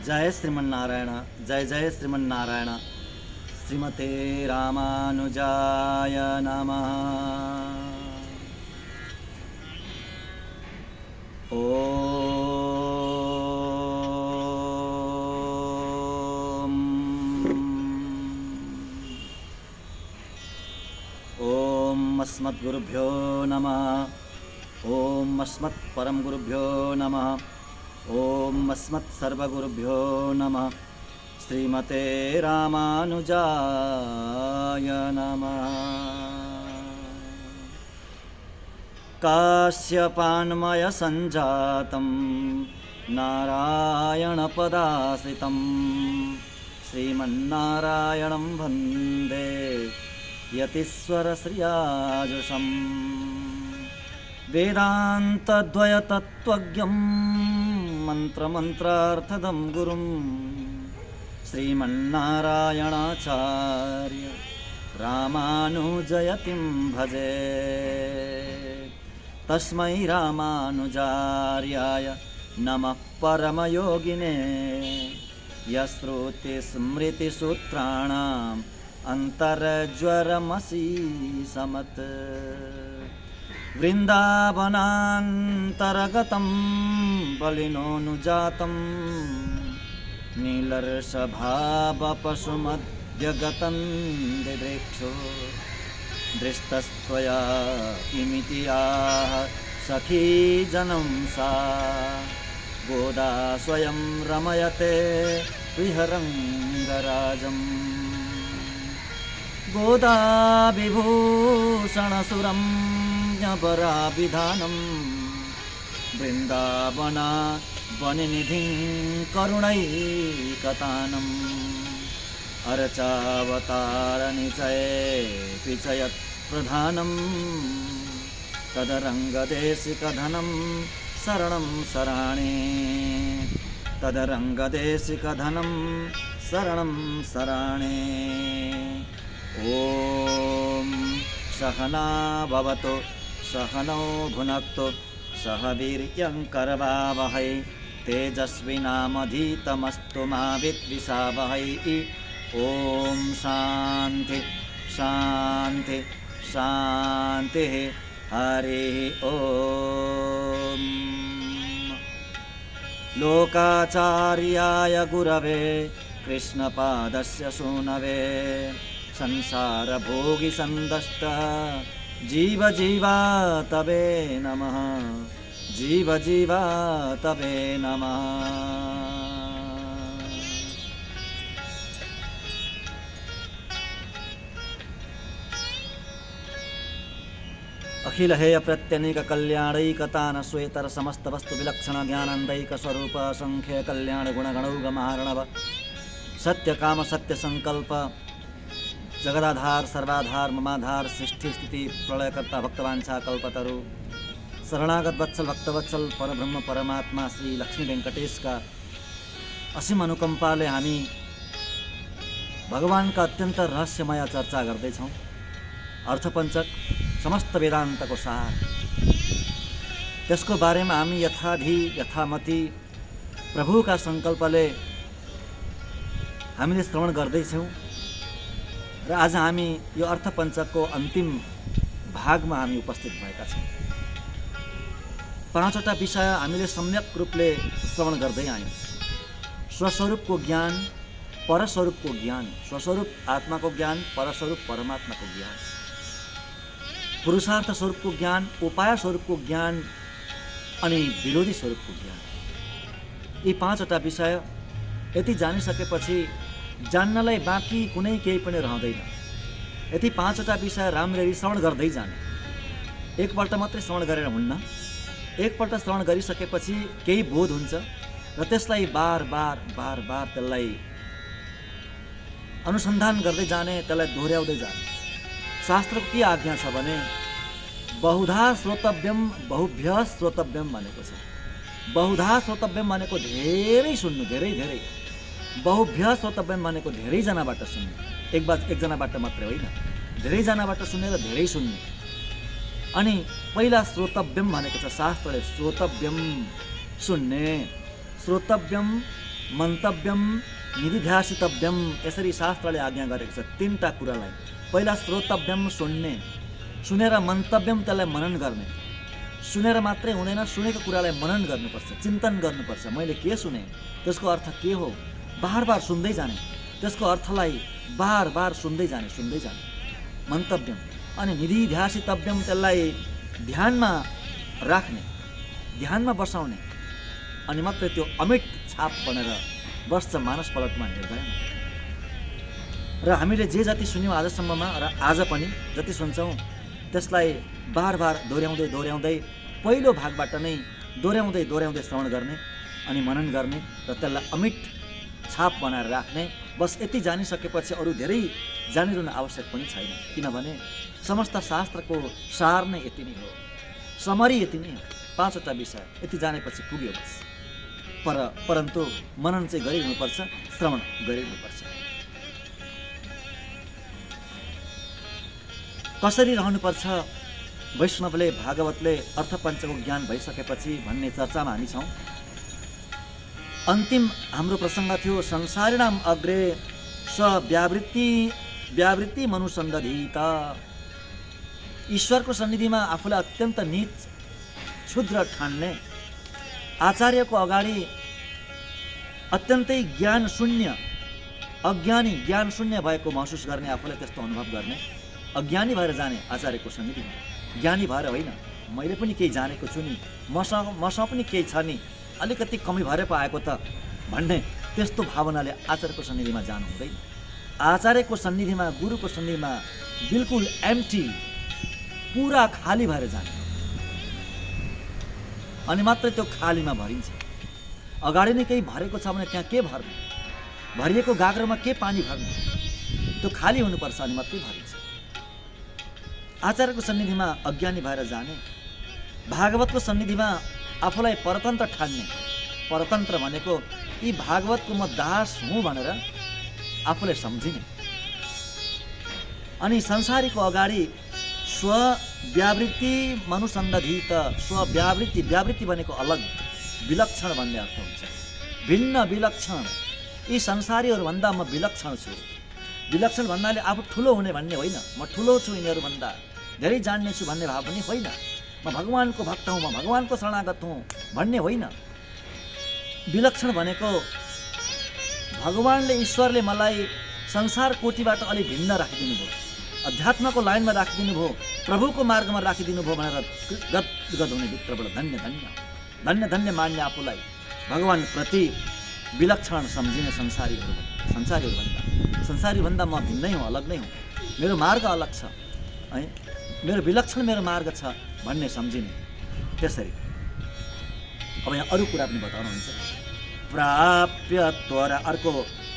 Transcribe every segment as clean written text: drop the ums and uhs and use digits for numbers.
जय श्रीमन्नारायण, जय जय श्रीमन्नारायण। श्रीमते रामानुजाय नमः। ओम अस्मद्गुरुभ्यो नमः। ओम अस्मत्परम गुरुभ्यो नमः। ओम अस्मत्सर्वगुरुभ्यो नमः। श्रीमते रामानुजाय नमः। काश्यपान्मय संजातं नारायणपदाश्रितं श्रीमन्नारायणं वन्दे यतीश्वरश्रियाजुषम्। वेदान्तद्वयतत्त्वज्ञं मन्त्रमन्त्रार्थदं गुरुं श्रीमन्नारायणाचार्य रामानुजयतिं भजे। तस्मै रामानुजार्याय नमः परमयोगिने यश्रुतिस्मृतिसूत्राणाम् अन्तर्ज्वरमसीसमत्। वृन्दावनान्तर्गतं बलिनोऽनुजातं नीलर्षभावपशुमध्यगतं दिदृक्षो। दृष्टस्त्वया किमिति आह सखी जनं सा गोदा स्वयं रमयते विहरङ्गराजम्। गोदा विभूषणसुरं न्यपराभिधानं वृन्दावना वननिधिं करुणैकतानम्। अर्चावतारनिचये प्रधानं तदरङ्गदेशिकधनं शरणं शराणि। तदरङ्गदेशिकधनं शरणं शराणि। ॐ सहना भवतु सहनौ भुनक्तु सह वीर्यङ्करवावहै तेजस्विनामधीतमस्तु मा विद्विषावहै। ॐ शान्ति शान्ति शान्तिः। हरिः ॐ। लोकाचार्याय गुरवे कृष्णपादस्य सूनवे संसारभोगिसन्दष्ट जीवजीवा तवे नमः। जीवजीवा तवे नमः। अखिल हेय प्रत्यनीक कल्याणैकतान श्वेतर समस्त वस्तु विलक्षण ज्ञानंदैक स्वरूप असंख्य कल्याण गुणगणौग महारणव सत्य काम सत्य संकल्प जगदाधार सर्वाधार ममाधार सृष्टि स्थिति प्रलयकर्ता भक्तवांछा कल्पतरु शरणागत वत्सल भक्तवत्सल परब्रह्म परमात्मा श्री लक्ष्मी वेंकटेश का असीम अनुकंपाले हामी भगवान का अत्यंत रहस्यमय चर्चा गर्दैछौँ। अर्थपञ्चक समस्त वेदान्तको सार, त्यसको बारेमा हामी यथाधि यथामति प्रभुका सङ्कल्पले हामीले श्रवण गर्दैछौँ। र आज हामी यो अर्थपञ्चकको अन्तिम भागमा हामी उपस्थित भएका छौँ। 5वटा विषय हामीले सम्यक रूपले श्रवण गर्दै आयौँ। स्वस्वरूपको ज्ञान, परस्वरूपको ज्ञान, स्वस्वरूप आत्माको ज्ञान, परस्वरूप परमात्माको ज्ञान, पुरुषार्थ स्वरूपको ज्ञान, उपाय स्वरूपको ज्ञान अनि विरोधी स्वरूपको ज्ञान। यी 5वटा विषय यति जानिसकेपछि जान्नलाई बाँकी कुनै केही पनि रहँदैन। यति 5वटा विषय राम्ररी श्रवण गर्दै जाने। एकपल्ट मात्रै श्रवण गरेर हुन्न। एकपल्ट श्रवण गरिसकेपछि केही बोध हुन्छ र त्यसलाई बार बार बार बार त्यसलाई अनुसन्धान गर्दै जाने, त्यसलाई दोहोऱ्याउँदै जाने। शास्त्रको के आज्ञा छ भने बहुधा श्रोतव्यम बहुभ्य श्रोतव्यम भनेको छ। बहुधा श्रोतव्यम भनेको धेरै सुन्नु, धेरै धेरै। बहुभ्य श्रोतव्यम भनेको धेरैजनाबाट सुन्नु। एकजनाबाट मात्रै होइन, धेरैजनाबाट सुन्ने र धेरै सुन्ने। अनि पहिला श्रोतव्यम भनेको छ शास्त्रले। श्रोतव्यम सुन्ने, श्रोतव्यम मन्तव्यम निधिध्यासितव्यम, यसरी शास्त्रले आज्ञा गरेको छ। तीनटा कुरालाई, पहिला श्रोतव्यम, सुन्ने, सुनेर मन्तव्यम, त्यसलाई मनन गर्ने। सुनेर मात्रै हुँदैन, सुनेको कुरालाई मनन गर्नुपर्छ, चिन्तन गर्नुपर्छ। मैले के सुने, त्यसको अर्थ के हो, बार बार सुन्दै जाने, त्यसको अर्थलाई बार बार सुन्दै जाने मन्तव्यम। अनि निधिध्यासितव्यम, त्यसलाई ध्यानमा राख्ने, ध्यानमा बसाउने, अनि मात्रै त्यो अमिट छाप बनेर बस्छ मानस पलटमा, हृदयमा। र हामीले जे जति सुन्यौँ आजसम्ममा र आज पनि जति सुन्छौँ त्यसलाई बार बार दोहोऱ्याउँदै पहिलो भागबाट नै दोहोऱ्याउँदै श्रवण गर्ने अनि मनन गर्ने र त्यसलाई अमिट छाप बनाएर राख्ने। बस यति जानिसकेपछि अरू धेरै जानिरहनु आवश्यक पनि छैन, किनभने समस्त शास्त्रको सार नै यति नै हो, समरी यति नै हो, 5वटा विषय यति जानेपछि पुग्यो बस। परन्तु मनन चाहिँ गरिरहनुपर्छ, श्रवण गरिरहनुपर्छ। कसरी रहनुपर्छ वैष्णवले, भागवतले अर्थपञ्चको ज्ञान भइसकेपछि भन्ने चर्चामा हामी छौँ। अन्तिम हाम्रो प्रसङ्ग थियो संसारिणाम अग्रे व्यावृत्ति मनुसन्दधीत। ईश्वरको सन्निधिमा आफूलाई अत्यन्त नीच क्षुद्र ठान्ने, आचार्यको अगाडि अत्यन्तै ज्ञान शून्य भएको महसुस गर्ने, आफूलाई त्यस्तो अनुभव गर्ने, अज्ञानी भएर जाने आचार्यको सन्निधिमा, ज्ञानी भएर होइन। मैले पनि केही जानेको छु नि, मसँग पनि केही छ नि, अलिकति कमी भएर पो आएको त भन्ने त्यस्तो भावनाले आचार्यको सन्निधिमा जानु हुँदैन। आचार्यको सन्निधिमा, गुरुको सन्निधिमा बिल्कुल एम्टी, पुरा खाली भएर जाने, अनि मात्रै त्यो खालीमा भरिन्छ। अगाडि नै केही भरेको छ भने त्यहाँ के भर्ने, भरिएको गाग्रोमा के पानी भर्ने, त्यो खाली हुनुपर्छ अनि मात्रै भरिन्छ। आचार्यको सन्निधिमा अज्ञानी भएर जाने, भागवतको सन्निधिमा आफूलाई परतन्त्र ठान्ने। परतन्त्र भनेको यी भागवतको म दास हुँ भनेर आफूलाई सम्झिने। अनि संसारीको अगाडि स्वव्यावृत्ति मनुसन्दधीत। व्यावृत्ति भनेको अलग, विलक्षण भन्ने अर्थ हुन्छ, भिन्न विलक्षण। यी संसारीहरूभन्दा म विलक्षण छु। विलक्षण भन्नाले आफू ठुलो हुने भन्ने होइन, म ठुलो छु यिनीहरूभन्दा, धेरै जान्ने छु भन्ने भाव पनि होइन। म भगवानको भक्त हुँ, म भगवानको शरणागत हुँ भन्ने होइन। विलक्षण भनेको भगवानले, ईश्वरले मलाई संसार कोटिबाट अलि भिन्न राखिदिनु भयो, अध्यात्मको लाइनमा राखिदिनु भयो, प्रभुको मार्गमा राखिदिनु भयो भनेर गदगद हुने, भित्रबाट धन्य धन्य धन्य धन्य मान्ने, आफूलाई भगवानप्रति विलक्षण सम्झिने संसारीहरूभन्दा म भिन्नै हुँ, अलग नै हुँ, मेरो मार्ग अलग छ है, मेरो विलक्षण मेरो मार्ग छ भन्ने सम्झिने। त्यसरी अब यहाँ अरू कुरा पनि बताउनुहुन्छ। प्राप्य त्वरा, अर्को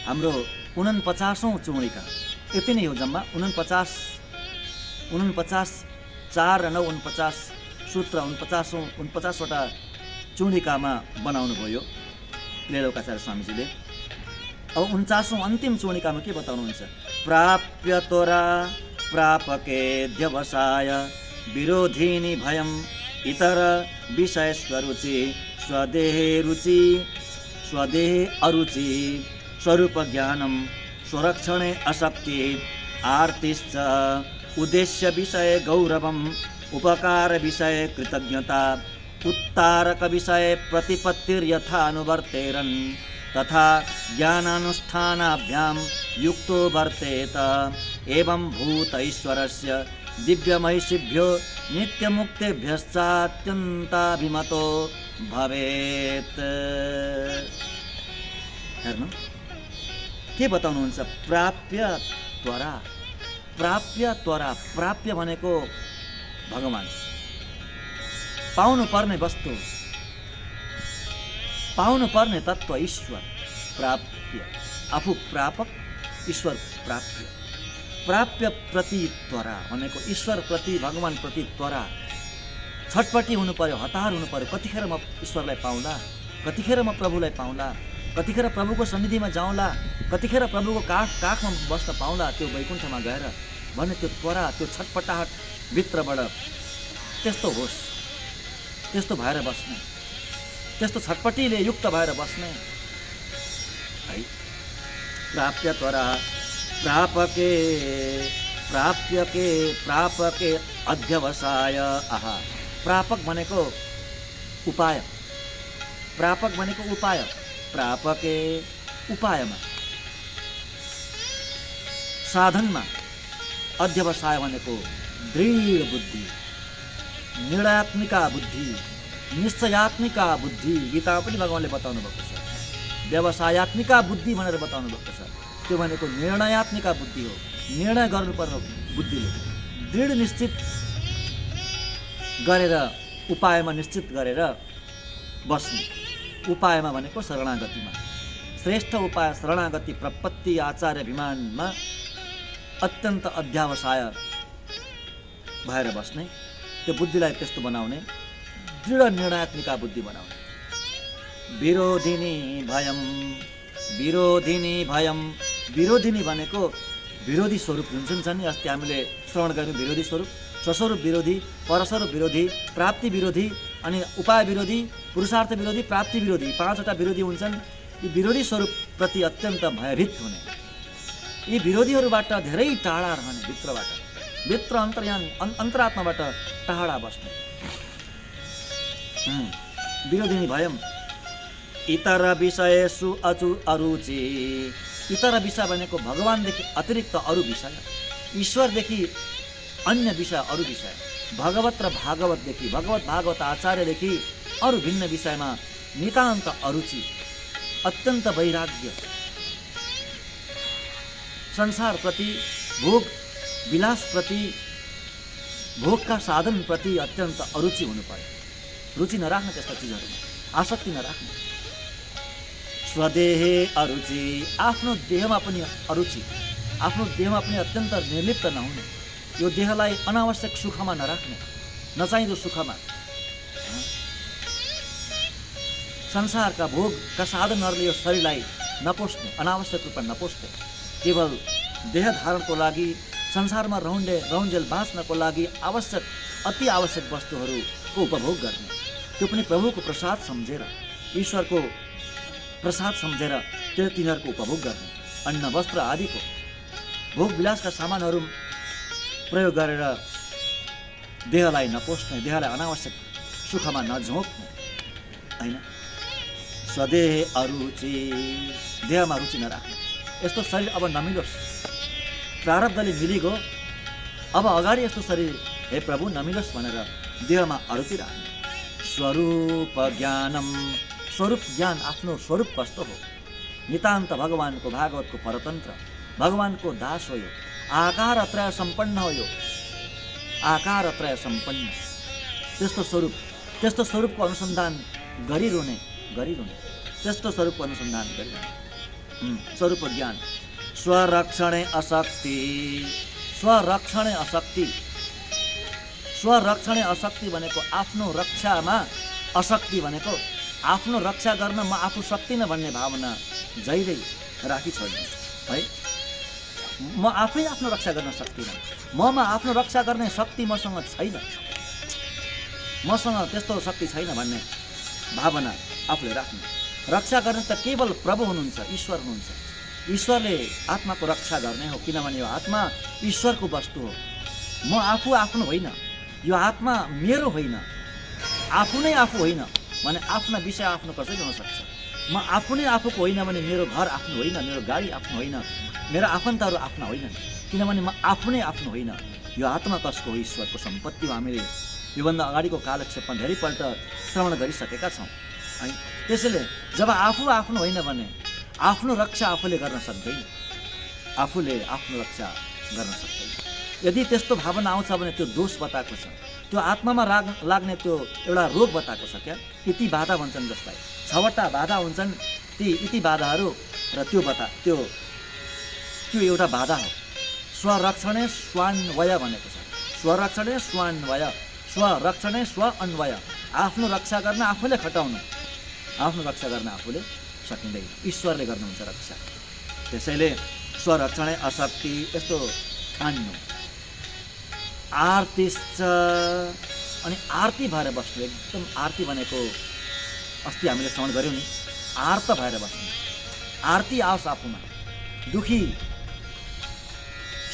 हाम्रो 49औं चौडिका यति नै हो, जम्मा 49, 4 र 9, 49 सूत्र 49वटा चौडिकामा बनाउनु भयो लीलोकाचार्य स्वामीजीले। अब 49औं अन्तिम चौडिकामा के बताउनुहुन्छ? प्राप्य त्वरा प्रापकेध्यवसाय विरोधिनी भयम इतर विषय स्वरुचि स्वदेहे अरुचि स्वरूप ज्ञानम स्वरक्षणे अशक्ति आर्तिश्च उद्देश्य विषय गौरवम उपकार विषय कृतज्ञता उत्तारक विषय प्रतिपत्तिर्यथा अनुवर्तेरन् तथा ज्ञानानुष्ठानाभ्याम युक्तो वर्तेत एवं भूत ईश्वरस्य दिव्यमहिषिभ्यो नित्यमुक्तेभ्यश्चात्यन्ताभिमतो भवेत्। हेर्नु के बताउनुहुन्छ? प्राप्य त्वरा। प्राप्य भनेको भगवान, पाउनु पर्ने वस्तु, पाउनु पर्ने तत्त्व ईश्वर। प्राप्य, आफू प्रापक, ईश्वर प्राप्य। प्राप्य प्रति त्वरा भनेको ईश्वर प्रति, भगवान प्रति त्वरा, छटपटी हुनु पर्यो, हतार हुनु पर्यो। कतिखेर म ईश्वरलाई पाउँला, कतिखेर म प्रभुलाई पाउँला, कतिखेर प्रभुको सन्निधिमा जाउँला, कतिखेर प्रभुको काखमा बस्न पाउँला त्यो वैकुण्ठमा गएर भन्ने त्यो त्वरा, त्यो छटपटाहट भित्रबाट त्यस्तो होस्, त्यस्तो भएर बस्ने, त्यस्तो छटपटीले युक्त भएर बस्ने, है। प्राप्य त्वरा प्रापके प्राप्यके प्रापके अध्यवसाय। आहा, प्रापक भनेको उपाय, प्रापक भनेको उपाय, प्रापके उपायमा, साधनमा, अध्यवसाय भनेको दृढ बुद्धि, निर्णयात्मिका बुद्धि, निश्चयात्मिका बुद्धि। गीतामा पनि भगवानले बताउनु भएको छ। व्यवसायत्मिका बुद्धि भनेर बताउनु भएको छ। त्यो भनेको निर्णयात्मिका बुद्धि हो, निर्णय गर्नुपर्ने बुद्धिले दृढ निश्चित गरेर उपायमा निश्चित गरेर बस्ने। उपायमा भनेको शरणागतिमा, श्रेष्ठ उपाय शरणागति प्रपत्ति आचार्य अभिमानमा अत्यन्त अध्यावसाय भएर बस्ने, त्यो बुद्धिलाई त्यस्तो बनाउने, दृढ निर्णयात्मिका बुद्धि बनाउने। विरोधिनी भयम, विरोधिनी भयम, विरोधिनी भनेको विरोधी स्वरूप जुन छ नि, अस्ति हामीले श्रवण गऱ्यौँ। विरोधी स्वरूप, स्वस्वरूप विरोधी, परस्वरूप विरोधी, प्राप्ति विरोधी, अनि उपाय विरोधी, पुरुषार्थ विरोधी, प्राप्ति विरोधी, 5वटा विरोधी हुन्छन्। यी विरोधी स्वरूपप्रति अत्यन्त भयभीत हुने, यी विरोधीहरूबाट धेरै टाढा रहने, भित्रबाट, भित्र अन्तर्यामी अन्तरात्माबाट टाढा बस्ने। विरोधिनी भयम। इतर विषयसु अरुचि। इतर विषय भनेको भगवानदेखि अतिरिक्त अरू विषय, ईश्वरदेखि अन्य विषय, अरू विषय, भगवत र भागवतदेखि, भगवत भागवत आचार्यदेखि अरू भिन्न विषयमा नितान्त अरुचि, अत्यन्त वैराग्य, संसारप्रति, भोग विलासप्रति, भोगका साधनप्रति अत्यन्त अरुचि हुनु पर्यो। रुचि नराख्ने त्यस्ता चिजहरूमा, आसक्ति नराख्ने। स्वदेहे अरुचि, आफ्नो देहमा पनि अरुचि, आफ्नो देहमा पनि अत्यन्त निर्लिप्त नहुने, यो देहलाई अनावश्यक सुखमा नराख्ने, नचाहिँदो सुखमा, संसारका भोगका साधनहरूले यो शरीरलाई नपोस्ने, अनावश्यक रूपमा नपोस्ने, केवल देह धारणको लागि, संसारमा रहन्जेल बाँच्नको लागि आवश्यक, अति आवश्यक वस्तुहरूको उपभोग गर्ने, त्यो पनि प्रभुको प्रसाद सम्झेर, ईश्वरको प्रसाद सम्झेर तिनीहरूको उपभोग गर्ने। अन्न वस्त्र आदिको भोग विलासका सामानहरू प्रयोग गरेर देहलाई नपोस्ने, देहलाई अनावश्यक सुखमा नझोक्ने, होइन। स्वदेह अरुचि, देहमा रुचि नराख्ने। यस्तो शरीर अब नमिलोस्, प्रारब्धले मिलिगयो, अब अगाडि यस्तो शरीर हे प्रभु नमिलोस् भनेर देहमा अरुचि राख्ने। स्वरूप ज्ञानम, स्वरूप ज्ञान, आफ्नो स्वरूप कस्तो हो, नितान्त भगवानको भागवतको परतन्त्र, भगवानको दास हो यो, आकार त्रय सम्पन्न हो यो, आकार त्रय सम्पन्न। त्यस्तो स्वरूपको अनुसन्धान गरिरहने, त्यस्तो स्वरूपको अनुसन्धान गरिरहने। स्वरूप ज्ञान। स्वरक्षणे अशक्ति, स्वरक्षणे अशक्ति, स्वरक्षणे अशक्ति भनेको आफ्नो रक्षामा अशक्ति भनेको आफ्नो रक्षा गर्न म आफू सक्दिनँ भन्ने भावना जहिले राखी छोड्नु है। म आफै आफ्नो रक्षा गर्न सक्दिनँ, ममा आफ्नो रक्षा गर्ने शक्ति मसँग छैन, मसँग त्यस्तो शक्ति छैन भन्ने भावना आफूले राख्नु। रक्षा गर्ने त केवल प्रभु हुनुहुन्छ, ईश्वर हुनुहुन्छ। ईश्वरले आत्माको रक्षा गर्ने हो, किनभने यो आत्मा ईश्वरको वस्तु हो। म आफू आफ्नो होइन, यो आत्मा मेरो होइन, आफू नै आफू होइन भने आफ्ना विषय आफ्नो कसरी हुन सक्छ। म आफू नै आफूको होइन भने मेरो घर आफ्नो होइन, मेरो गाडी आफ्नो होइन, मेरो आफन्तहरू आफ्ना होइनन्, किनभने म आफू नै आफ्नो होइन। यो आत्मा कसको हो? ईश्वरको सम्पत्ति हो। हामीले योभन्दा अगाडिको कालक्षेपमा धेरैपल्ट श्रवण गरिसकेका छौँ है। त्यसैले जब आफू आफ्नो होइन भने आफ्नो रक्षा आफूले गर्न सक्दैन, आफूले आफ्नो रक्षा गर्न सक्दैन। यदि त्यस्तो भावना आउँछ भने त्यो दोष बताएको छ, त्यो आत्मामा लाग्ने त्यो एउटा रोग बताएको छ। क्या इति बाधा भन्छन्, जसलाई 6वटा बाधा हुन्छन्, ती इति बाधाहरू र त्यो एउटा बाधा हो। स्वरक्षणे स्वान्वय भनेको छ। स्वरक्षणे स्वान्वय, स्वरक्षणे स्व अन्वय, आफ्नो रक्षा गर्न आफूले खटाउनु, आफ्नो रक्षा गर्न आफूले सकिँदैन, ईश्वरले गर्नुहुन्छ रक्षा। त्यसैले स्वरक्षणे अशक्ति यस्तो ठान्नु। आर्तिश्च, अनि आरती भएर बस्नु, एकदम आरती भनेको अस्ति हामीले श्रवण गऱ्यौँ नि, आर्त भएर बस्नु, आरती आओस् आफूमा, दुखी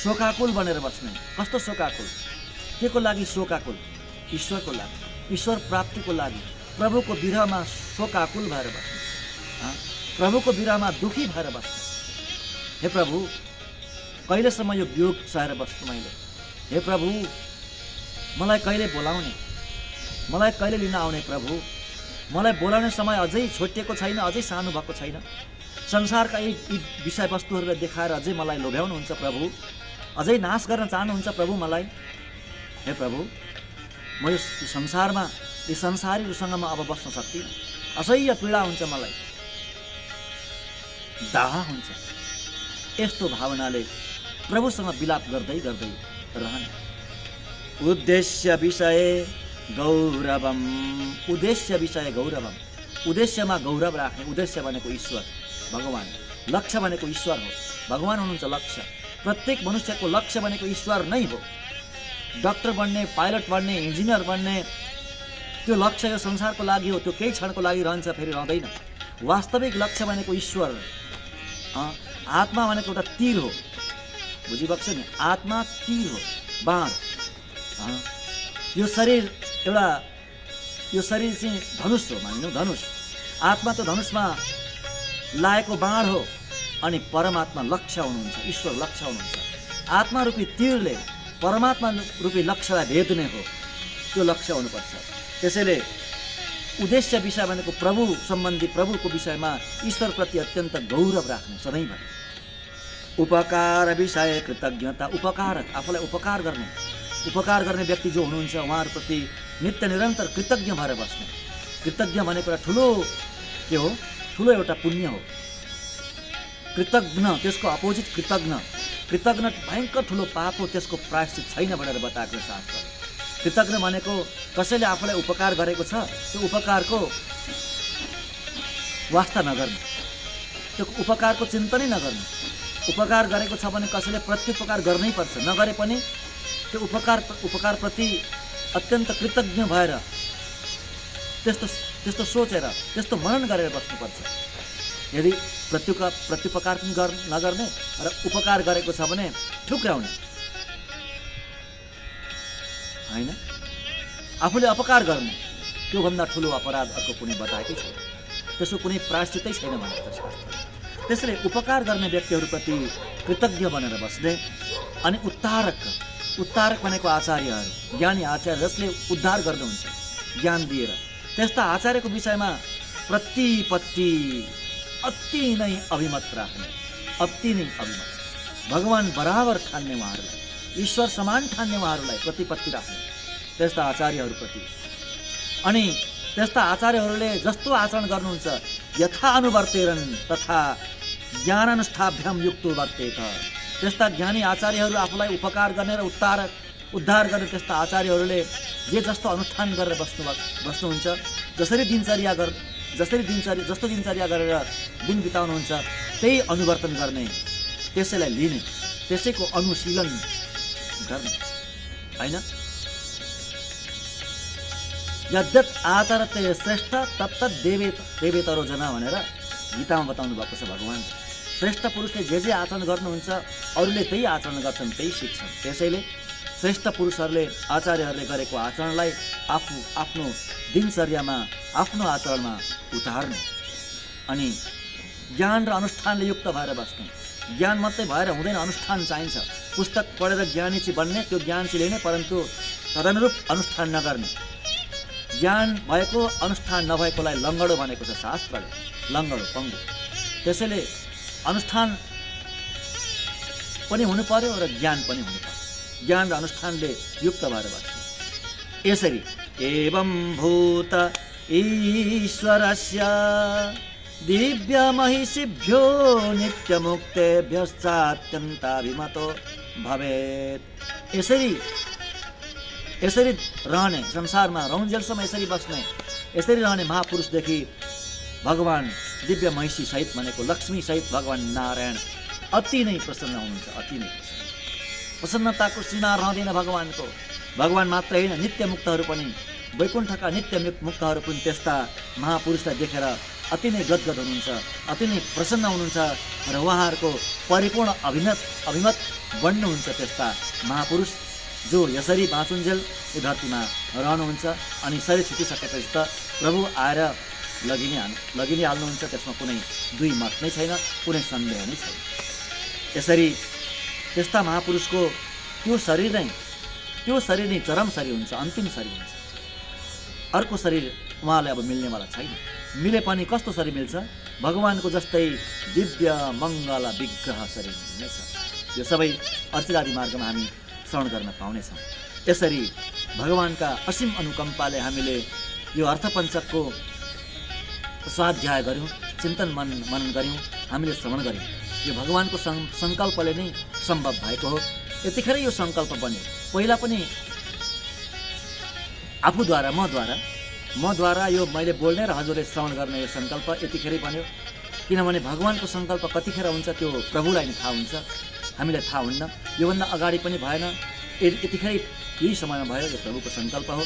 शोकाकुल बनेर बस्ने। कस्तो शोकाकुल? के को लागि शोकाकुल? ईश्वरको लागि, ईश्वर प्राप्तिको लागि, प्रभुको विरहमा शोकाकुल भएर बस्ने, प्रभुको विरहमा दुखी भएर बस्ने। हे प्रभु, कहिलेसम्म यो वियोग सहेर बस्नु मैले? हे प्रभु, मलाई कहिले बोलाउने, मलाई कहिले लिन आउने? प्रभु, मलाई बोलाउने समय अझै छोटिएको छैन, अझै सानो भएको छैन। संसारका यी विषयवस्तुहरूलाई देखाएर अझै मलाई लोभ्याउनुहुन्छ प्रभु, अझै नाश गर्न चाहनुहुन्छ प्रभु मलाई। हे प्रभु, म यो संसारमा यी संसारीहरूसँग म अब बस्न सक्दिनँ। असह्य पीडा हुन्छ मलाई, दाह हुन्छ। यस्तो भावनाले प्रभुसँग विलाप गर्दै गर्दै रहने। उद्देश्य विषय गौरवम, उद्देश्य विषय गौरवम, उद्देश्यमा गौरव राख्ने। उद्देश्य भनेको ईश्वर भगवान, लक्ष्य भनेको ईश्वर हो, भगवान हुनुहुन्छ लक्ष्य। प्रत्येक मनुष्यको लक्ष्य भनेको ईश्वर नै हो। डाक्टर बन्ने, पाइलट बन्ने, इन्जिनियर बन्ने, त्यो लक्ष्य यो संसारको लागि हो, त्यो केही क्षणको लागि रहन्छ, फेरि रहँदैन। वास्तविक लक्ष्य भनेको ईश्वर। आत्मा भनेको एउटा तीर हो, बुझिबक्छ नि? आत्मा तीर हो, बाण। यो शरीर एउटा, यो शरीर चाहिँ धनुष हो, मानिनौ धनुष। आत्मा त धनुषमा लागेको बाण हो, अनि परमात्मा लक्ष्य हुनुहुन्छ, ईश्वर लक्ष्य हुनुहुन्छ। आत्मा रूपी तीरले परमात्मा रूपी लक्ष्यलाई भेद्ने हो, त्यो लक्ष्य हुनुपर्छ। त्यसैले उद्देश्य विषय भनेको प्रभु सम्बन्धी, प्रभुको विषयमा ईश्वरप्रति अत्यन्त गौरव राख्ने सधैँभरि। उपकार विषय कृतज्ञता, उपकारक, आफूलाई उपकार गर्ने व्यक्ति जो हुनुहुन्छ उहाँहरूप्रति नित्य निरन्तर कृतज्ञ भएर बस्ने। कृतज्ञ भनेको एउटा ठुलो के हो? ठुलो एउटा पुण्य हो। कृतज्ञ, त्यसको अपोजिट कृतज्ञ। कृतज्ञ भयङ्कर ठुलो पाप हो, त्यसको प्रायश्चित छैन भनेर बताएको शास्त्र। कृतज्ञ भनेको कसैले आफूलाई उपकार गरेको छ, त्यो उपकारको वास्ता नगर्नु, त्यो उपकारको चिन्तनै नगर्नु। उपकार गरेको छ भने कसैले प्रत्युपकार गर्नै पर्छ, नगरे पनि त्यो उपकारप्रति अत्यन्त कृतज्ञ भएर त्यस्तो सोचेर, त्यस्तो मनन गरेर बस्नुपर्छ। यदि प्रत्युपकार पनि नगर्ने र उपकार गरेको छ भने ठुक्राउने होइन, आफूले अपकार गर्ने, त्योभन्दा ठुलो अपराध अर्को कुनै बताएकै छैन। त्यसको कुनै प्रायश्चितै छैन भनेको छ शास्त्र। त्यसैले उपकार गर्ने व्यक्तिहरूप्रति कृतज्ञ बनेर बस्ने। अनि उत्तारक भनेको आचार्यहरू, ज्ञानी आचार्य, जसले उद्धार गर्नुहुन्छ ज्ञान दिएर। त्यस्ता आचार्यको विषयमा प्रतिपत्ति अति नै अभिमत राख्ने, अति नै अभिमत। भगवान बराबर ठान्ने उहाँहरूलाई, ईश्वर समान ठान्ने उहाँहरूलाई प्रतिपत्ति राख्ने त्यस्ता आचार्यहरूप्रति। अनि त्यस्ता आचार्यहरूले जस्तो आचरण गर्नुहुन्छ, यथा अनुवर्तेरन् तथा ज्ञानानुष्ठाभ्याम युक्तो वर्तेत। त्यस्ता ज्ञानी आचार्यहरू, आफूलाई उपकार गर्ने र उद्धार गर्ने त्यस्ता आचार्यहरूले जे जस्तो अनुष्ठान गरेर बस्नुहुन्छ, जस्तो दिनचर्या गरेर दिन बिताउनुहुन्छ, त्यही अनुवर्तन गर्ने, त्यसैलाई लिने, त्यसैको अनुशीलन गर्ने होइन। यद्यत आचरते श्रेष्ठ तत्तत् देवेतरो जना भनेर गीतामा बताउनु भएको छ भगवान। श्रेष्ठ पुरुषले जे आचरण गर्नुहुन्छ, अरूले त्यही आचरण गर्छन्, त्यही सिक्छन्। त्यसैले श्रेष्ठ पुरुषहरूले, आचार्यहरूले गरेको आचरणलाई आफ्नो दिनचर्यामा, आफ्नो आचरणमा उतार्ने। अनि ज्ञान र अनुष्ठानले युक्त भएर बस्ने। ज्ञान मात्रै भएर हुँदैन, अनुष्ठान चाहिन्छ। पुस्तक पढेर ज्ञानी चाहिँ बन्ने, त्यो ज्ञान चाहिँ लिने, परन्तु तदनुरूप अनुष्ठान नगर्ने। ज्ञान भएको अनुष्ठान नभएकोलाई लङ्गडो भनेको छ शास्त्रले, लङ्गडो, पङ्गु। त्यसैले अनुष्ठान पनि हुनु पर्यो र ज्ञान पनि हुनु पर्यो। ज्ञान र अनुष्ठानले युक्त भएर बस्ने। यसरी एवं भूत ईश्वरस्य दिव्य महिषिभ्यो नित्यमुक्तेभ्यश्चात्यन्ताभिमतो भवेत्। यसरी रहने, संसारमा रहन्जेलसम्म यसरी बस्ने, यसरी रहने महापुरुषदेखि भगवान दिव्य महिषी सहित भनेको लक्ष्मी सहित भगवान नारायण अति नै प्रसन्न हुनुहुन्छ, अति नै प्रसन्नताको सीमा रहँदैन भगवानको। भगवान मात्रै होइन, नित्य मुक्तहरू पनि, वैकुण्ठका नित्य मुक्तहरू पनि त्यस्ता महापुरुषलाई देखेर अति नै गदगद हुनुहुन्छ, अति नै प्रसन्न हुनुहुन्छ र उहाँहरूको परिपूर्ण अभिमत बन्नुहुन्छ त्यस्ता महापुरुष जो यसरी बाँचुन्जेल यो धरतीमा रहनुहुन्छ अनि शरीर छुटिसकेपछि त प्रभु आएर लगिनै हाल्नुहुन्छ। त्यसमा कुनै दुई मत नै छैन, कुनै सन्देह नै छैन। यसरी त्यस्ता महापुरुषको त्यो शरीर नै चरम शरीर हुन्छ, अन्तिम शरीर हुन्छ। अर्को शरीर उहाँलाई अब मिल्नेवाला छैन। मिले पनि कस्तो शरीर मिल्छ? भगवानको जस्तै दिव्य मङ्गल विग्रह शरीर मिल्नेछ। यो सबै अर्चित आदि मार्गमा हामी श्रवण गर्न पाउनेछौँ। यसरी भगवानका असीम अनुकम्पाले हामीले यो अर्थपञ्चकको स्वाध्याय गऱ्यौँ, चिन्तन मनन गऱ्यौँ, हामीले श्रवण गऱ्यौँ। यो भगवानको सङ्कल्पले नै सम्भव भएको हो। यतिखेर यो सङ्कल्प बन्यो। पहिला पनि आफूद्वारा मद्वारा यो मैले बोल्ने र हजुरले श्रवण गर्ने यो सङ्कल्प यतिखेरै बन्यो। किनभने भगवानको सङ्कल्प कतिखेर हुन्छ त्यो प्रभुलाई नै थाहा हुन्छ, हामीलाई थाहा हुन्न। योभन्दा अगाडि पनि भएन, यतिखेरै यही समयमा भयो। यो प्रभुको सङ्कल्प हो।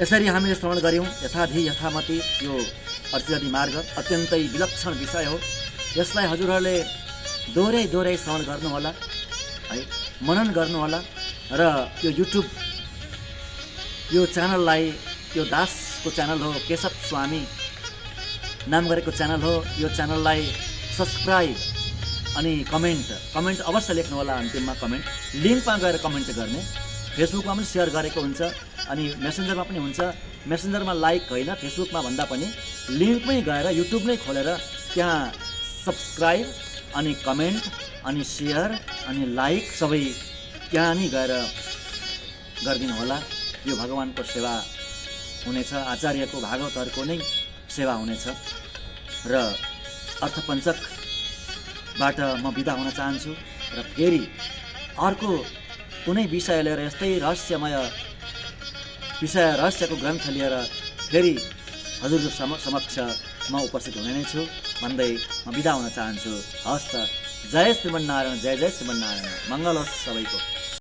यसरी हामीले श्रवण गऱ्यौँ। यथाधि यथामति यो अर्चित आदि मार्ग अत्यन्तै विलक्षण विषय हो। यसलाई हजुरहरूले दोहोऱ्याइ श्रवण गर्नुहोला है, मनन गर्नुहोला र यो युट्युब यो च्यानललाई, यो दासको च्यानल हो, केशव स्वामी नाम गरेको च्यानल हो। यो च्यानललाई सब्सक्राइब अनि कमेन्ट अवश्य लेख्नुहोला। अन्तिममा कमेन्ट लिङ्कमा गएर कमेन्ट गर्ने। फेसबुकमा पनि सेयर गरेको हुन्छ अनि मेसेन्जरमा पनि हुन्छ। मेसेन्जरमा लाइक होइन, फेसबुकमा भन्दा पनि लिङ्कमै गएर युट्युब नै खोलेर त्यहाँ सब्सक्राइब अनि कमेन्ट अनि सेयर अनि लाइक सबै त्यहाँ नै गएर गरिदिनु होला। यो भगवानको सेवा हुनेछ, आचार्यको भागवतहरूको नै सेवा हुनेछ। र अर्थपञ्चकबाट म बिदा हुन चाहन्छु र फेरि अर्को कुनै विषय लिएर यस्तै रहस्यको ग्रन्थ लिएर फेरि हजुरको समक्ष म उपस्थित हुने नै छु भन्दै म बिदा हुन चाहन्छु। हस्त। जय श्रीमन्नारायण, जय श्रीमन्नारायण। मङ्गल होस् सबैको।